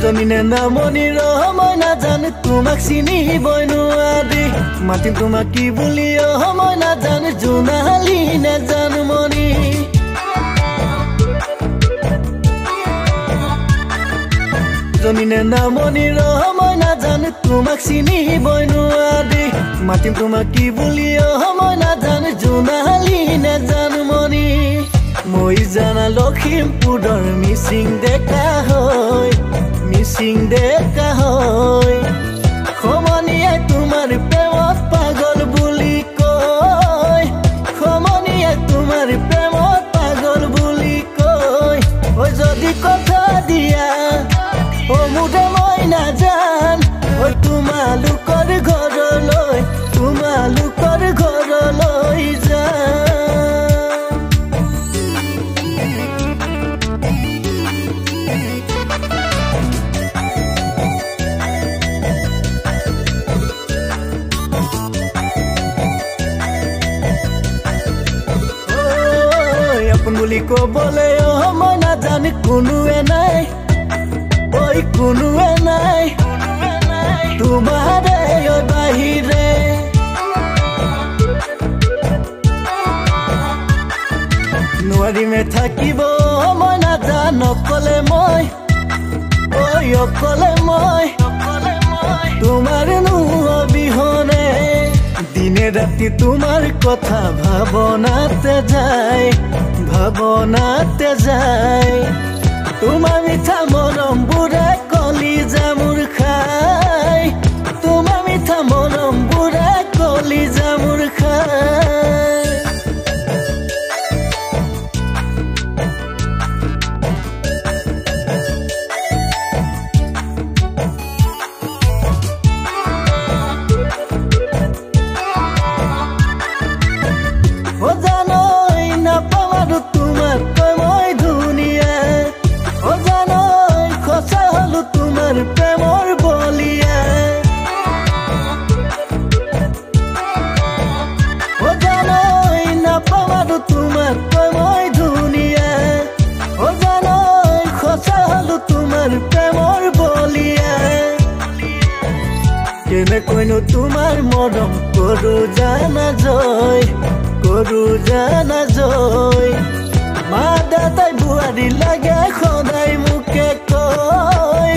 জনীনে নামনিৰ মই নাজানো তোমাক চিনিবই নোৱাৰি মাতিম তোমাক কি বুলি মই নাজানো জোনালী নাজানো মনি জনীনে নামনিৰ মই নাজানো তোমাক চিনিবই নোৱাৰি মাতিম তোমাক কি বুলি মই নাজানো জোনালী নাজানো মনি মই জানা লখিমপুৰৰ মিচিং ডেকা হয় মিচিং ডেকা হয় সমনীয়াই তোমাৰ প্ৰেমত পাগল বুলি কয় সমনীয়াই তোমাৰ প্ৰেমত পাগল বুলি কয় ঐ যদি কথা দিয়া ও মুঠে মই নাজান ঐ তোমালোকৰ ঘৰলৈ যাম বুলি ক'বলৈ মই নাজানো কোনোৱে নাই ঐ কোনোৱে নাই তোমাৰে বাহিৰে নোৱাৰিমে থাকিব মই নাজানো অকলে মই ঐ অকলে মই তোমাৰ অবিহনে দিনে ৰাতি তোমাৰ কথা ভাৱনাতে যায় তোমাৰ মিঠা মৰমবোৰে কলিজা মোৰ খাই তোমাৰ মিঠা মৰমবোৰে কলিজা মোৰ খাই প্ৰেমৰ বলিয়া ও জানৈ নাপামাৰো তোমাক মই ধুনীয়া ও জানৈ খচা হলো তোমাৰ প্ৰেমৰ বলিয়া কেনেকৈনো তোমাৰ মৰম কৰো জানা জয় মা দাদাই বুঢ়াৰী লাগে সদায় মোকে কয়